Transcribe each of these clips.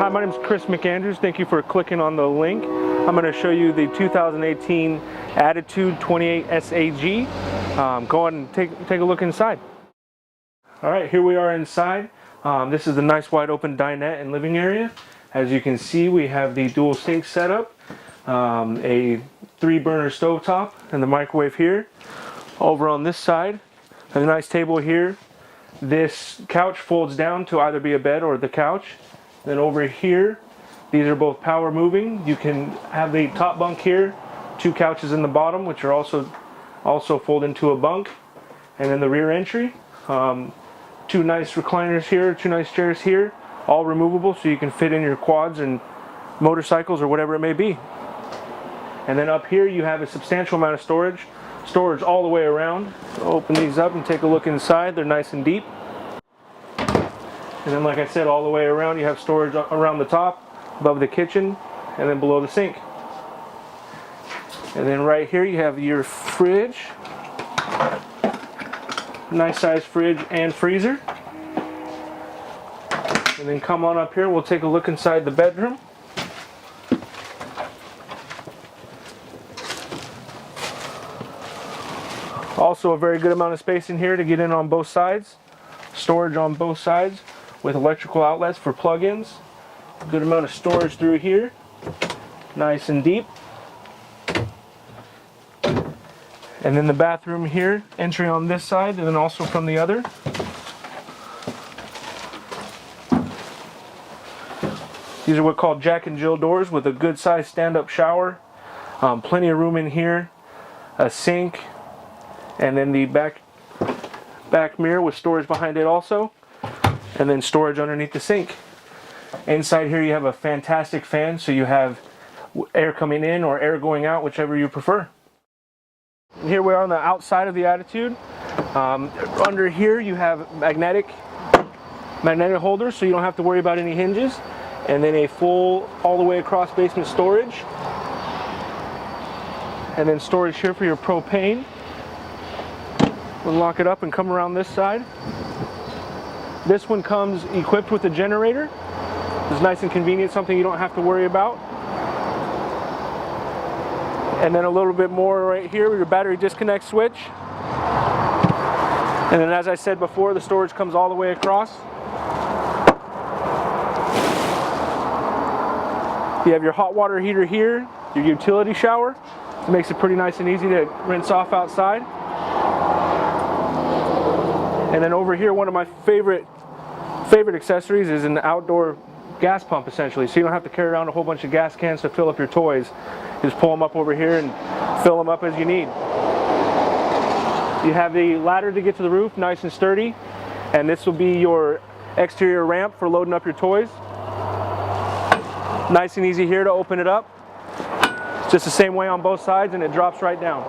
Hi, my name is Chris.McAndrews. Thank you for clicking on the link. I'm going to show you the 2018 Attitude 28 SAG. Go ahead and take a look inside. All right, here we are inside. This is the nice wide open dinette and living area. As you can see, we have the dual sink setup, a 3-burner stovetop, and the microwave here. Over on this side, a nice table here. This couch folds down to either be a bed or the couch. Then over here, these are both power moving. You can have the top bunk here, 2 couches in the bottom, which are also fold into a bunk. And then the rear entry, 2 nice recliners here, 2 nice chairs here, all removable so you can fit in your quads and motorcycles or whatever it may be. And then up here you have a substantial amount of storage all the way around. So open these up and take a look inside. They're nice and deep. And then, like I said, all the way around you have storage around the top, above the kitchen, and then below the sink. And then right here you have your fridge. Nice size fridge and freezer. And then come on up here, we'll take a look inside the bedroom. Also a very good amount of space in here to get in on both sides. Storage on both sides with electrical outlets for plug-ins. Good amount of storage through here. Nice and deep. And then the bathroom here, entry on this side and then also from the other. These are what are called Jack and Jill doors with a good sized stand-up shower. Plenty of room in here. A sink. And then the back mirror with storage behind it also. And then storage underneath the sink. Inside here you have a fantastic fan, so you have air coming in or air going out, whichever you prefer. Here we are on the outside of the Attitude. Under here you have magnetic holders, so you don't have to worry about any hinges. And then a full all the way across basement storage. And then storage here for your propane. We'll lock it up and come around this side. This one comes equipped with a generator. It's nice and convenient, something you don't have to worry about. And then a little bit more right here with your battery disconnect switch. And then, as I said before, the storage comes all the way across. You have your hot water heater here, your utility shower. It makes it pretty nice and easy to rinse off outside. And then over here, one of my favorite accessories is an outdoor gas pump, essentially. So you don't have to carry around a whole bunch of gas cans to fill up your toys. You just pull them up over here and fill them up as you need. You have the ladder to get to the roof, nice and sturdy. And this will be your exterior ramp for loading up your toys. Nice and easy here to open it up. It's just the same way on both sides and it drops right down.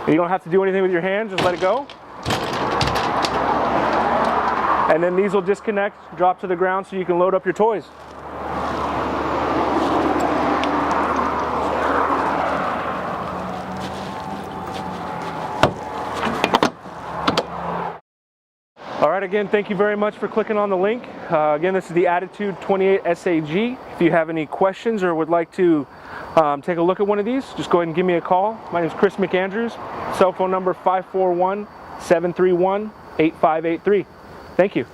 You don't have to do anything with your hands, just let it go. And then these will disconnect, drop to the ground so you can load up your toys. All right, again, thank you very much for clicking on the link. Again, this is the Attitude 28 SAG. If you have any questions or would like to take a look at one of these, just go ahead and give me a call. My name is Chris.McAndrews. Cell phone number 541-731-8583. Thank you.